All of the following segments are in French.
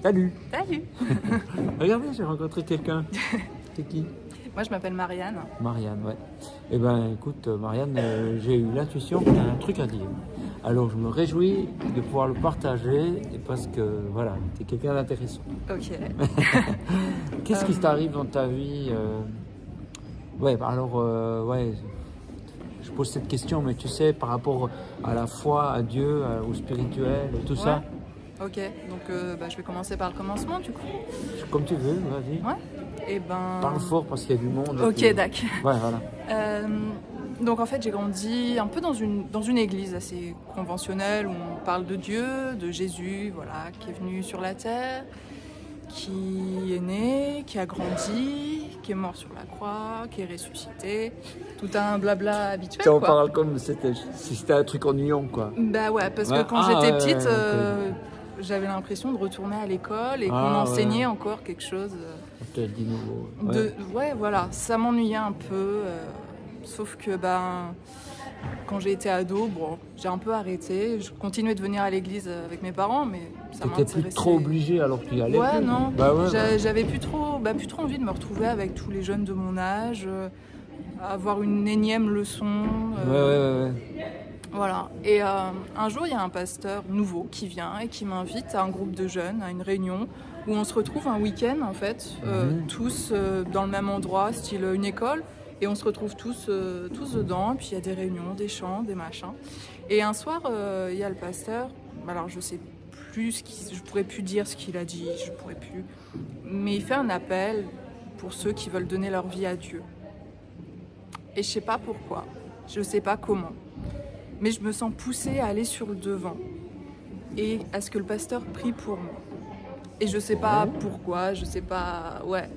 Salut. Salut. Regardez, j'ai rencontré quelqu'un. C'est qui? Moi, je m'appelle Marianne. Marianne, ouais. Eh ben, écoute, Marianne, j'ai eu l'intuition que tu as un truc à dire. Alors, je me réjouis de pouvoir le partager parce que, voilà, tu es quelqu'un d'intéressant. Ok. Qu'est-ce qui t'arrive dans ta vie Ouais, bah alors, ouais, je pose cette question, mais tu sais, par rapport à la foi, à Dieu, au spirituel, tout ça. Ok, donc je vais commencer par le commencement, du coup. Comme tu veux, vas-y. Ouais. Et ben... Parle fort parce qu'il y a du monde. Ok, puis... d'accord. Ouais, voilà. Donc en fait, j'ai grandi un peu dans une église assez conventionnelle où on parle de Dieu, de Jésus, voilà, qui est venu sur la terre, qui est né, qui a grandi, qui est mort sur la croix, qui est ressuscité, tout un blabla habituel. Tu en quoi. parles comme si c'était un truc ennuyant, quoi. Bah ouais, parce que quand j'étais petite, j'avais l'impression de retourner à l'école et qu'on enseignait encore quelque chose de nouveau. Ouais, voilà, ça m'ennuyait un peu. Sauf que quand j'ai été ado, bon, j'ai un peu arrêté. Je continuais de venir à l'église avec mes parents, mais ça m'intéressait. T'étais plus trop obligée alors que tu y allais. Ouais, plus. non. Ouais. J'avais plus trop envie de me retrouver avec tous les jeunes de mon âge, avoir une énième leçon. Ouais. Voilà. Et un jour, il y a un pasteur nouveau qui vient et qui m'invite à un groupe de jeunes, à une réunion, où on se retrouve un week-end, en fait, tous dans le même endroit, style une école. Et on se retrouve tous dedans, et puis il y a des réunions, des chants, des machins. Et un soir, il y a le pasteur, alors je sais plus, je pourrais plus dire ce qu'il a dit, je pourrais plus. Mais il fait un appel pour ceux qui veulent donner leur vie à Dieu. Et je sais pas pourquoi, je sais pas comment. Mais je me sens poussée à aller sur le devant et à ce que le pasteur prie pour moi. Et je sais pas pourquoi, je sais pas... Ouais,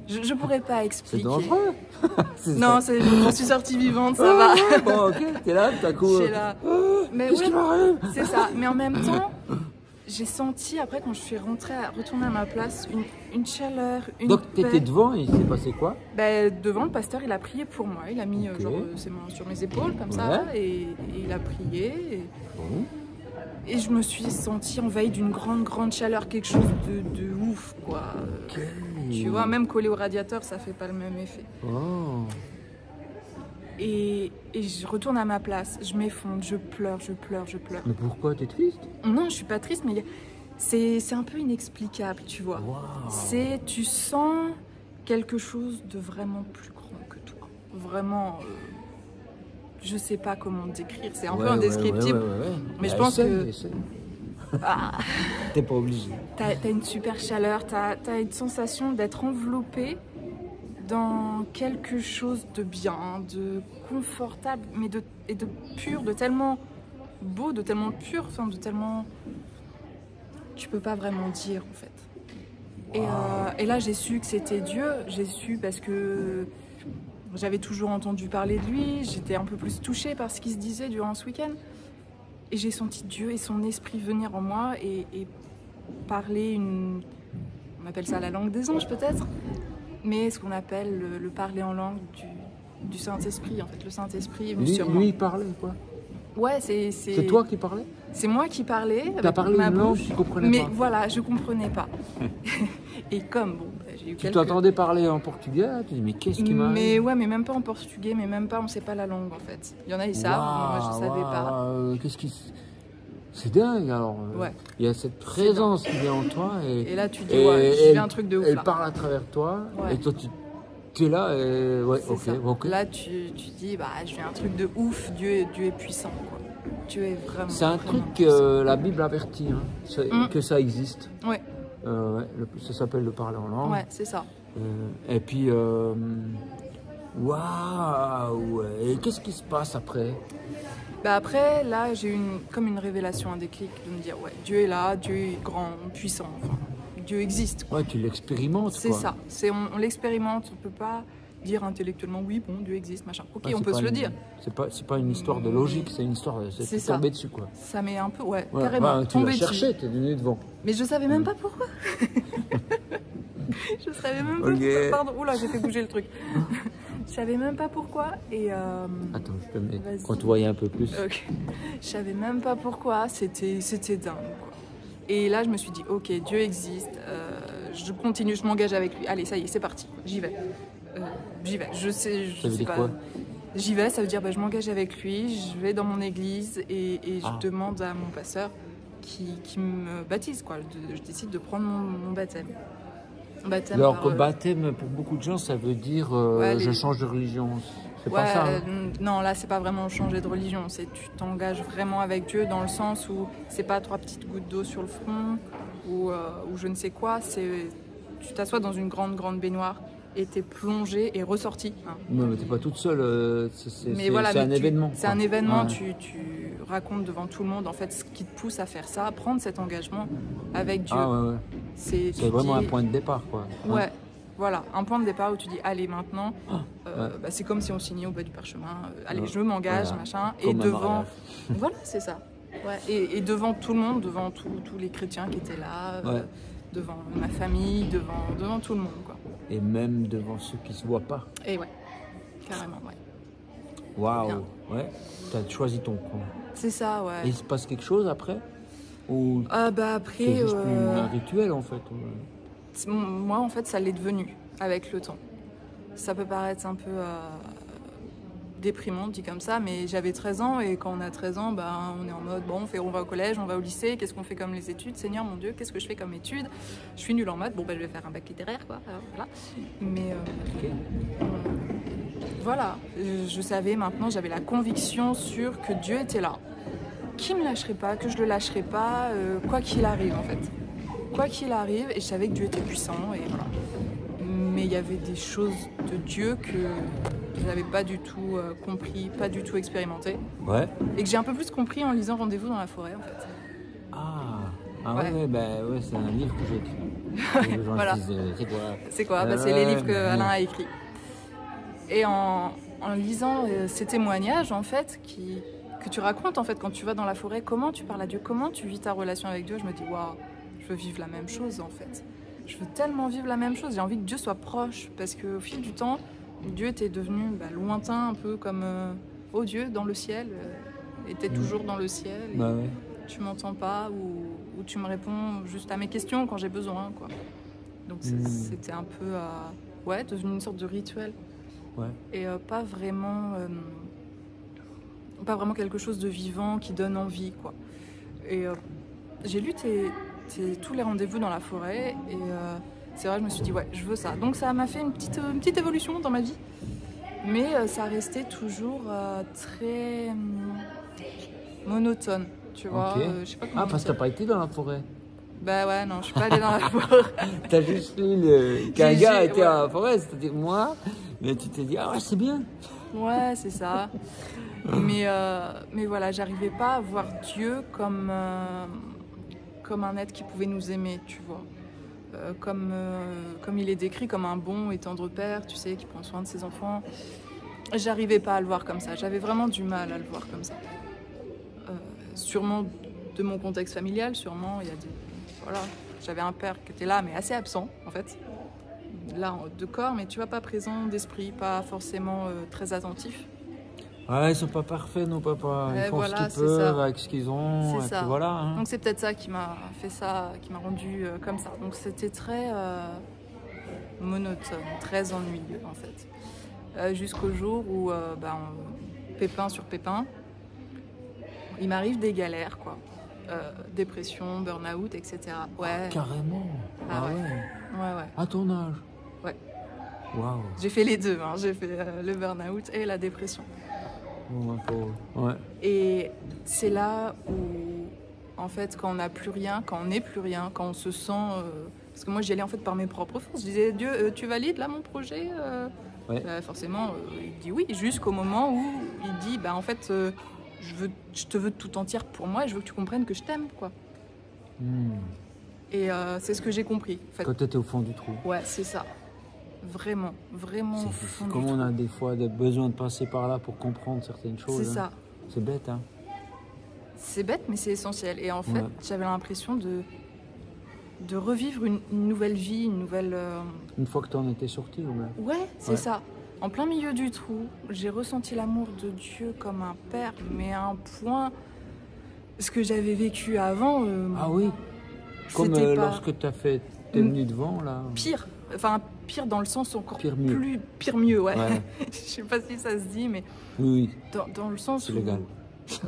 je pourrais pas expliquer. C'est dangereux. Non, j'en suis sortie vivante, ça va. Bon, ok, t'es là, t'as coup... Je suis là. Mais qu'est-ce qui m'arrive? C'est ça. Mais en même temps, j'ai senti, après, quand je suis retournée à ma place, une chaleur, une Donc paix. t'étais devant et il s'est passé quoi? Devant, le pasteur, il a prié pour moi. Il a mis ses mains sur mes épaules, comme ça, et il a prié. Et je me suis sentie envahie d'une grande chaleur, quelque chose de ouf, quoi. Tu vois, même collé au radiateur, ça fait pas le même effet. Oh. Et je retourne à ma place, je m'effondre, je pleure. Mais pourquoi? T'es triste? Non, je suis pas triste, mais c'est un peu inexplicable, tu vois. Wow. Tu sens quelque chose de vraiment plus grand que toi. Vraiment, je sais pas comment te décrire, c'est un peu indescriptible. Mais je pense que... T'es pas obligé. T'as une super chaleur, t'as une sensation d'être enveloppé dans quelque chose de bien, de confortable, mais de pur, de tellement beau, de tellement pur, enfin de tellement... Tu peux pas vraiment dire en fait. Et là j'ai su que c'était Dieu, j'ai su parce que j'avais toujours entendu parler de lui, j'étais un peu plus touchée par ce qui se disait durant ce week-end. Et j'ai senti Dieu et son esprit venir en moi et parler on appelle ça la langue des anges peut-être, mais ce qu'on appelle le parler en langue du Saint-Esprit. En fait, le Saint-Esprit est venu sur moi. Lui, il parlait quoi? Ouais, c'est toi qui parlais? C'est moi qui parlais. T'as parlé une langue, tu comprenais pas? Mais voilà, je comprenais pas. Et comme, j'ai eu Tu t'entendais parler en portugais, tu dis mais qu'est-ce qui m'arrive? Mais ouais, mais même pas en portugais, mais même pas, on sait pas la langue en fait. Il y en a, ils savent, moi je savais pas. Qu'est-ce qui... C'est dingue alors. Il y a cette présence qui vient en toi et là tu dis, je fais un truc de ouf. Elle parle à travers toi et toi tu es là et ok. Là tu dis, je fais un truc de ouf, Dieu est puissant quoi. Dieu est vraiment... C'est un truc que la Bible avertit, que ça existe. Ouais. Ça s'appelle le parler en langue. Ouais, c'est ça. Et puis, waouh! Et qu'est-ce qui se passe après? Après, là, j'ai eu comme une révélation, un déclic de me dire, ouais, Dieu est là, Dieu est grand, puissant, enfin, Dieu existe. Quoi. Ouais, tu l'expérimentes. C'est ça, on l'expérimente, on peut pas dire intellectuellement, oui, bon, Dieu existe, machin. Ok, on peut se le dire. C'est pas une histoire de logique, c'est une histoire de... C'est tombé dessus, quoi. Ça met un peu, carrément. Tu l'as cherché, t'es venu devant. Mais je savais même pas pourquoi. Je savais même pas pourquoi. Pardon, oula, j'ai fait bouger le truc. Je savais même pas pourquoi et... Attends, je te mets... Quand tu voyais un peu plus. Ok. Je savais même pas pourquoi, c'était dingue, quoi. Et là, je me suis dit, ok, Dieu existe, je continue, je m'engage avec lui. Allez, ça y est, c'est parti, j'y vais. J'y vais, je sais dire pas. quoi? J'y vais, ça veut dire je m'engage avec lui, je vais dans mon église et je demande à mon pasteur qui me baptise, quoi. Je décide de prendre mon baptême. Alors, baptême, pour beaucoup de gens, ça veut dire je change de religion. C'est pas ça, hein. Non, là, c'est pas vraiment changer de religion. C'est tu t'engages vraiment avec Dieu dans le sens où c'est pas 3 petites gouttes d'eau sur le front ou je ne sais quoi. C'est tu t'assois dans une grande baignoire et t'es plongé et ressorti. Hein. Non, mais t'es pas toute seule. C'est un événement. C'est un événement. Tu racontes devant tout le monde en fait ce qui te pousse à faire ça, à prendre cet engagement avec Dieu. C'est vraiment un point de départ, quoi. Ouais. Voilà, un point de départ où tu dis allez maintenant, c'est comme si on signait au bas du parchemin, allez je m'engage, machin, comme et devant, voilà c'est ça, et devant tout le monde, devant tous les chrétiens qui étaient là, devant ma famille, devant tout le monde quoi. Et même devant ceux qui se voient pas. Et ouais, carrément ouais. Waouh, ouais, t'as choisi ton camp. C'est ça ouais. Et il se passe quelque chose après ou après c'est juste un rituel en fait. Moi, en fait, ça l'est devenu avec le temps. Ça peut paraître un peu déprimant, dit comme ça, mais j'avais 13 ans et quand on a 13 ans, on est en mode, bon, on va au collège, on va au lycée, qu'est-ce qu'on fait comme les études? Seigneur, mon Dieu, qu'est-ce que je fais comme études? Je suis nulle en maths, je vais faire un bac littéraire, quoi. Alors, voilà. Mais voilà, je savais maintenant, j'avais la conviction sûre que Dieu était là, qu'il ne me lâcherait pas, que je le lâcherais pas, quoi qu'il arrive, en fait. Quoi qu'il arrive, et je savais que Dieu était puissant, et voilà. Mais il y avait des choses de Dieu que je n'avais pas du tout compris, pas du tout expérimenté. Ouais. Et que j'ai un peu plus compris en lisant Rendez-vous dans la forêt, en fait. Ouais, c'est un livre que j'ai écrit. Voilà. C'est quoi c'est les livres que Alain a écrits. Et en lisant ces témoignages, en fait, que tu racontes, en fait, quand tu vas dans la forêt, comment tu parles à Dieu, comment tu vis ta relation avec Dieu, je me dis, waouh, je veux vivre la même chose en fait. Je veux tellement vivre la même chose. J'ai envie que Dieu soit proche parce qu'au fil du temps, Dieu était devenu lointain, un peu comme oh Dieu dans le ciel. Était toujours dans le ciel. Et tu m'entends pas ou tu me réponds juste à mes questions quand j'ai besoin, quoi. Donc c'était un peu devenu une sorte de rituel. Ouais. Et pas vraiment quelque chose de vivant qui donne envie, quoi. Et j'ai lu tous les rendez-vous dans la forêt et c'est vrai, je me suis dit je veux ça. Donc ça m'a fait une petite évolution dans ma vie, mais ça restait toujours très monotone, tu vois. Je sais pas comment parce que t'as pas été dans la forêt. Non, je suis pas allée dans la forêt. T'as juste lu qu'un gars était dans la forêt, c'est-à-dire moi, mais tu t'es dit c'est bien. Ouais, c'est ça. Mais voilà, j'arrivais pas à voir Dieu comme un être qui pouvait nous aimer, tu vois. Comme il est décrit comme un bon et tendre père, tu sais, qui prend soin de ses enfants. J'arrivais pas à le voir comme ça. J'avais vraiment du mal à le voir comme ça. Sûrement de mon contexte familial, sûrement. Il y a voilà, j'avais un père qui était là, mais assez absent, en fait. Là, de corps, mais tu vois, pas présent d'esprit, pas forcément très attentif. Ouais, ils sont pas parfaits, nos papas. Ils font ce qu'ils peuvent avec ce qu'ils ont. C'est ça. Voilà, hein. Donc c'est peut-être ça qui m'a fait ça, qui m'a rendu comme ça. Donc c'était très monotone, très ennuyeux en fait. Jusqu'au jour où, pépin sur pépin, il m'arrive des galères, quoi. Dépression, burn-out, etc. Ouais. Carrément. Ouais. À ton âge. Ouais. Waouh. J'ai fait les deux, hein. J'ai fait le burn-out et la dépression. Ouais. Et c'est là où, en fait, quand on n'a plus rien, quand on n'est plus rien, quand on se sent... parce que moi, j'y allais en fait par mes propres forces. Je disais, Dieu, tu valides là mon projet forcément, il dit oui, jusqu'au moment où il dit, en fait, je te veux tout entière pour moi et je veux que tu comprennes que je t'aime, quoi. Et c'est ce que j'ai compris. En fait. Quand tu étais au fond du trou. Ouais, c'est ça. Vraiment au fond du comme trou. on a des fois besoin de passer par là pour comprendre certaines choses. C'est ça. C'est bête, hein. C'est bête, mais c'est essentiel. Et en fait, j'avais l'impression de revivre une nouvelle vie, une nouvelle... Une fois que tu en étais sorti, ouais, c'est ça. En plein milieu du trou, j'ai ressenti l'amour de Dieu comme un père, mais à un point... Ce que j'avais vécu avant... Ah oui. Comme C'était pas lorsque tu as fait tes nuits devant, là. pire. Enfin, pire dans le sens encore Pire mieux. plus... Pire mieux, ouais. Ouais. Je sais pas si ça se dit, mais Oui, dans le sens c'est où... légal.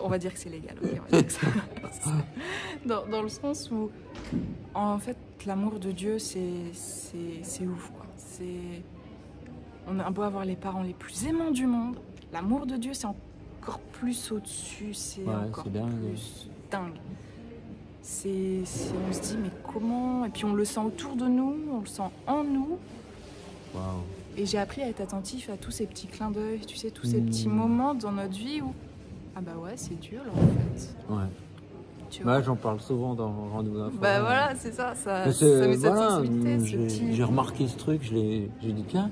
On va dire que c'est légal, ok, on va dire que ça- dans le sens où, en fait, l'amour de Dieu, c'est ouf, quoi. On a beau avoir les parents les plus aimants du monde, l'amour de Dieu, c'est encore plus au-dessus, c'est Ouais, encore c'est dingue. plus dingue. On se dit, mais comment? Et puis on le sent autour de nous, on le sent en nous. Waouh. Et j'ai appris à être attentif à tous ces petits clins d'œil, tu sais, tous ces petits moments dans notre vie où, ah bah ouais, c'est dur, là, en fait. Ouais. Tu vois. Ouais, j'en parle souvent dans Rendez-vous d'info. Bah voilà, c'est ça, Mais ça met cette voilà, sensibilité, ce j'ai petit... remarqué ce truc, j'ai dit tiens,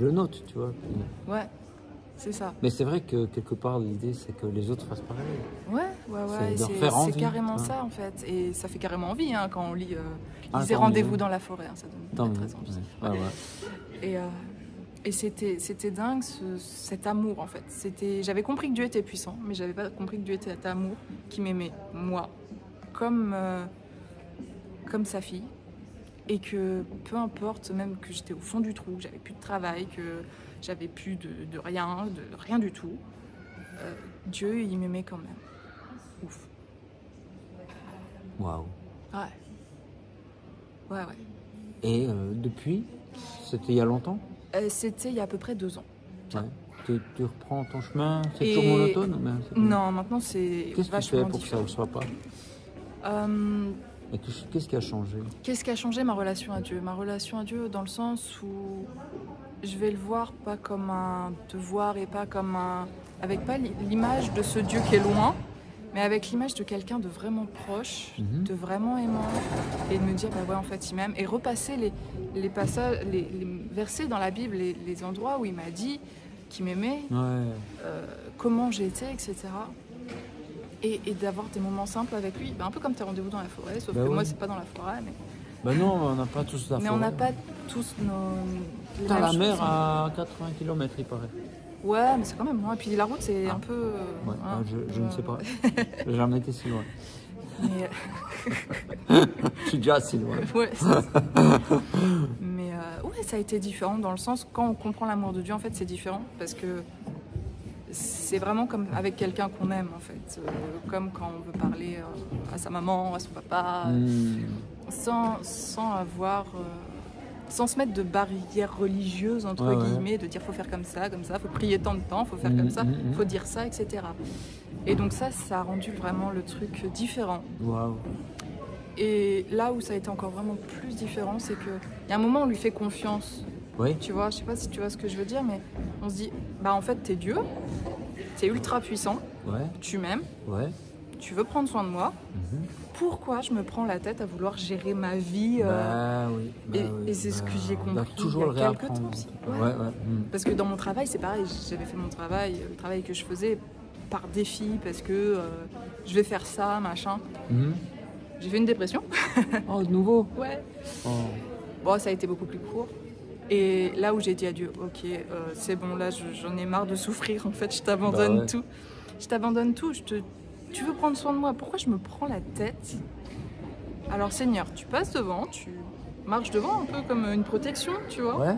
je le note, tu vois. Ouais, c'est ça. Mais c'est vrai que quelque part l'idée c'est que les autres fassent pareil. Ouais, C'est et de leur faire envie, c'est carrément tu vois. ça en fait. Et ça fait carrément envie hein, quand on lit Ah, lisez tant Rendez-vous mieux. dans la forêt, hein, ça Tant donne mieux. très envie. Ouais, ouais. Et c'était dingue cet amour en fait. J'avais compris que Dieu était puissant, mais j'avais pas compris que Dieu était cet amour qui m'aimait moi comme sa fille. Et que peu importe, même que j'étais au fond du trou, que j'avais plus de travail, que j'avais plus de rien du tout, Dieu, il m'aimait quand même. Ouf. Waouh. Ouais. Et depuis, c'était il y a longtemps. C'était il y a à peu près 2 ans. Ouais. Tu reprends ton chemin, c'est Et- toujours monotone mais c'est- Non, maintenant c'est Qu'est-ce que tu vachement fais pour que ça différent. ne le soit pas? Et qu'est-ce qui a changé? Qu'est-ce qui a changé ma relation à Dieu? Ma relation à Dieu dans le sens où je vais le voir pas comme un devoir et pas comme avec pas l'image de ce Dieu qui est loin, mais avec l'image de quelqu'un de vraiment proche, de vraiment aimant, et de me dire bah ouais en fait il m'aime, et repasser les passages, les versets dans la Bible, les endroits où il m'a dit qu'il m'aimait, Ouais. comment j'étais, etc. Et d'avoir des moments simples avec lui, bah, un peu comme tes rendez-vous dans la forêt, sauf Bah que ouais. moi c'est pas dans la forêt, mais Ben non, on n'a pas tous la on forêt. n'a pas tous nos... T'as les la mêmes mer choses. à 80 km, il paraît. Ouais, mais c'est quand même loin. Et puis la route, c'est un peu... Ouais, hein, je ne sais pas. J'ai jamais été si loin. Mais, Je suis déjà assez loin. ouais, c'est ça. Mais ouais, ça a été différent dans le sens, quand on comprend l'amour de Dieu, en fait, c'est différent. Parce que c'est vraiment comme avec quelqu'un qu'on aime, en fait. Comme quand on veut parler à sa maman, à son papa, sans avoir... sans se mettre de barrières religieuses, entre Ouais, ouais. guillemets, de dire faut faire comme ça, faut prier tant de temps, faut faire comme ça, faut dire ça, etc. Et donc ça a rendu vraiment le truc différent. Waouh. Et là où ça a été encore vraiment plus différent, c'est qu'il y a un moment où on lui fait confiance. Oui. Tu vois, je sais pas si tu vois ce que je veux dire, mais on se dit, bah en fait t'es Dieu, t'es ultra puissant, Ouais. tu m'aimes, Ouais. tu veux prendre soin de moi, pourquoi je me prends la tête à vouloir gérer ma vie Bah oui. Bah oui. et c'est ce que j'ai On doit compris toujours il y a le quelques réapprendre. temps aussi. Ouais. Parce que dans mon travail, c'est pareil, j'avais fait mon travail, le travail que je faisais par défi, parce que je vais faire ça, machin. J'ai fait une dépression. Oh, de nouveau. Ouais. Oh. Bon, ça a été beaucoup plus court. Et là où j'ai dit à Dieu, ok, c'est bon, là j'en ai marre de souffrir, en fait, je t'abandonne Bah ouais. tout. Je t'abandonne tout, tu veux prendre soin de moi, pourquoi je me prends la tête? Alors Seigneur, tu passes devant, tu marches devant un peu comme une protection, tu vois. Ouais.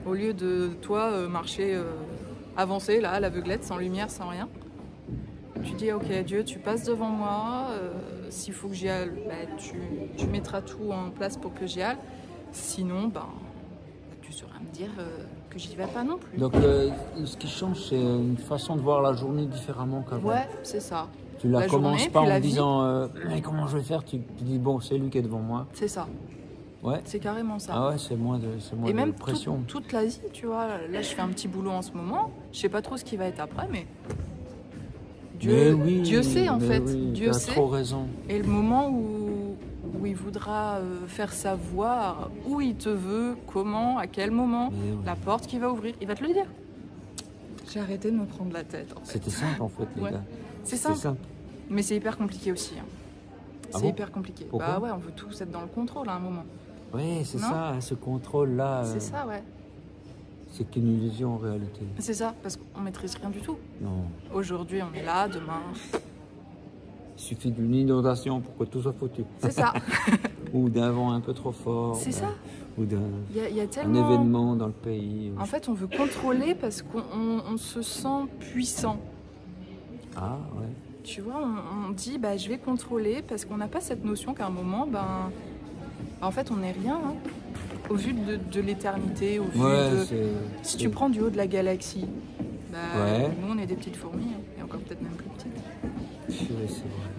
Au lieu de toi marcher, avancer là, à l'aveuglette, sans lumière, sans rien. Tu dis, ok Dieu, tu passes devant moi, s'il faut que j'y aille, bah, tu mettras tout en place pour que j'y aille. Sinon, tu sauras me dire que j'y vais pas non plus. Donc, ce qui change, c'est une façon de voir la journée différemment qu'avant. Ouais, c'est ça. Tu la commences journée, pas puis en la vie. disant mais comment je vais faire, tu dis bon, c'est lui qui est devant moi. C'est ça, Ouais. c'est carrément ça. Ah ouais, c'est moins de Et même pression. toute la vie, tu vois. Là, je fais un petit boulot en ce moment. Je sais pas trop ce qui va être après, mais Mais oui, Dieu sait en mais fait. oui, Dieu t'as sait. trop raison. Et le moment où il voudra faire savoir où il te veut, comment, à quel moment, Mais oui. la porte qu'il va ouvrir, il va te le dire. J'ai arrêté de me prendre la tête. En fait. C'était simple en fait, les Ouais. gars. C'est C'était simple, mais c'est hyper compliqué aussi. Hein. Ah C'est bon hyper compliqué. Pourquoi Bah ouais, on veut tous être dans le contrôle à un moment. Oui, c'est Non ça, ce contrôle-là. C'est ça, ouais. C'est qu'une illusion en réalité. C'est ça, parce qu'on maîtrise rien du tout. Non. Aujourd'hui, on est là, demain. Il suffit d'une inondation pour que tout soit foutu. C'est ça. Ou d'un vent un peu trop fort. C'est ça. Ou d'un Il y a un tellement... événement dans le pays. En fait, on veut contrôler parce qu'on se sent puissant. Ah, ouais. Tu vois, on dit, bah, je vais contrôler parce qu'on n'a pas cette notion qu'à un moment, ben, en fait, on n'est rien. Hein. Au vu de l'éternité, au vu de... Si tu prends du haut de la galaxie, bah, nous, on est des petites fourmis, hein, et encore peut-être même plus petites. C'est vrai.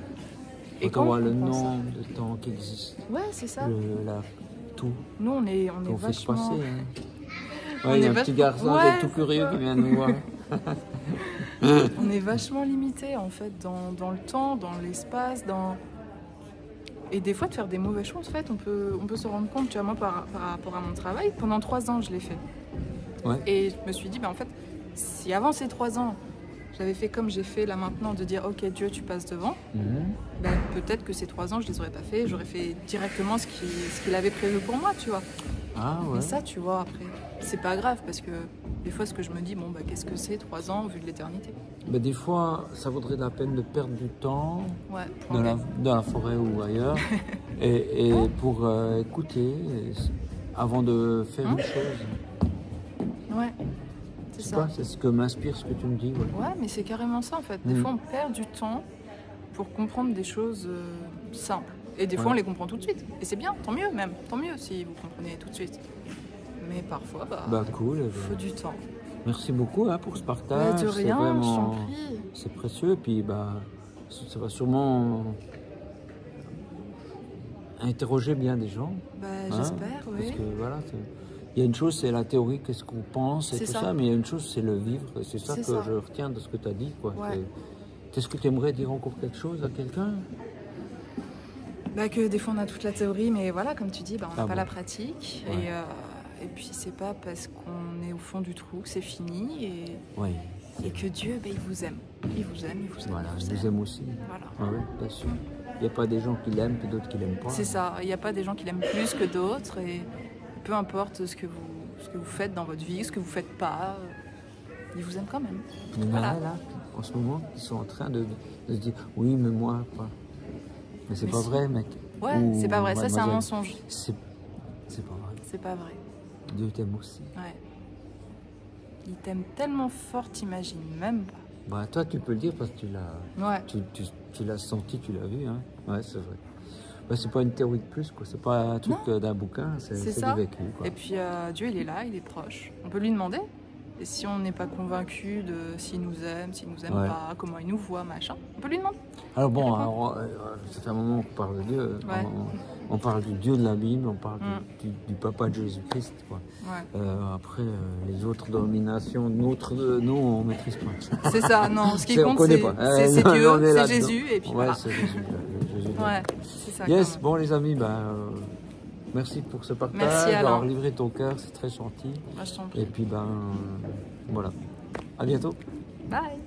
Et quand on voit le ça, nombre de temps qui existe. Ouais, c'est ça. Tout. Nous, on est qu'on fait vachement... passer, hein. Ouais, il y a un petit garçon tout curieux qui vient nous voir. On est vachement limité en fait dans le temps, dans l'espace, et des fois de faire des mauvaises choses. En fait, on peut se rendre compte. Tu vois, moi par rapport à mon travail, pendant 3 ans je l'ai fait. Ouais. Et je me suis dit, bah, en fait, si avant ces 3 ans j'avais fait comme j'ai fait là maintenant, de dire ok Dieu tu passes devant, bah, peut-être que ces 3 ans je les aurais pas fait. J'aurais fait directement ce qu'il avait prévu pour moi, tu vois. Ah ouais. Mais ça, tu vois, après, c'est pas grave parce que des fois, ce que je me dis, bon, bah, qu'est-ce que c'est 3 ans au vu de l'éternité? Bah, des fois, ça vaudrait la peine de perdre du temps dans la forêt ou ailleurs et pour écouter avant de faire une chose. Ouais, c'est ça. C'est ce que m'inspire ce que tu me dis. Ouais, mais c'est carrément ça en fait. Des fois, on perd du temps pour comprendre des choses simples. Et des fois, on les comprend tout de suite. Et c'est bien, tant mieux même. Tant mieux si vous comprenez tout de suite. Mais parfois, cool. Il faut du temps. Merci beaucoup pour ce partage. De rien, vraiment, je t'en prie. C'est précieux. Et puis, ça va sûrement interroger bien des gens. J'espère, oui. Parce que voilà, il y a une chose, c'est la théorie, qu'est-ce qu'on pense et tout ça. Mais il y a une chose, c'est le vivre. C'est ça que je retiens de ce que tu as dit. Ouais. Est-ce que tu aimerais dire encore quelque chose à quelqu'un? Que des fois on a toute la théorie, mais voilà, comme tu dis, on n'a pas la pratique. Ouais. Et puis c'est pas parce qu'on est au fond du trou que c'est fini. Et que Dieu, il vous aime. Il vous aime, il vous aime. Voilà, il vous aime aussi. Voilà. Ah ouais, bien sûr. Il n'y a pas des gens qui l'aiment et d'autres qui l'aiment pas. C'est ça, il n'y a pas des gens qui l'aiment plus que d'autres. Et peu importe ce que vous faites dans votre vie, ce que vous faites pas, il vous aime quand même. Il y en a là, en ce moment, qui sont en train de se dire oui, mais moi, pas. Mais c'est pas vrai, mec. Ouais, c'est pas vrai. Ça, c'est un mensonge. C'est pas vrai. C'est pas vrai. Dieu t'aime aussi. Ouais. Il t'aime tellement fort, t'imagines même pas. Toi, tu peux le dire parce que tu l'as. Ouais. Tu l'as senti, tu l'as vu, hein. Ouais, c'est vrai. C'est pas une théorie de plus, quoi. C'est pas un truc d'un bouquin, c'est du vécu, quoi. Et puis Dieu, il est là, il est proche. On peut lui demander. Et si on n'est pas convaincu de s'il nous aime pas, comment il nous voit, machin, on peut lui demander. Alors ça fait un moment qu'on parle de Dieu. Ouais. On parle du Dieu de la Bible, on parle du Papa de Jésus-Christ. Ouais. Après, les autres dominations, nous, on ne maîtrise pas. C'est ça, non. Ce qui compte, c'est Dieu, c'est Jésus. Et puis ouais, c'est Jésus. Ouais, c'est ça. Yes, bon les amis, merci pour ce partage, d'avoir livré ton cœur, c'est très gentil. Je t'en prie. Et puis voilà. À bientôt. Bye.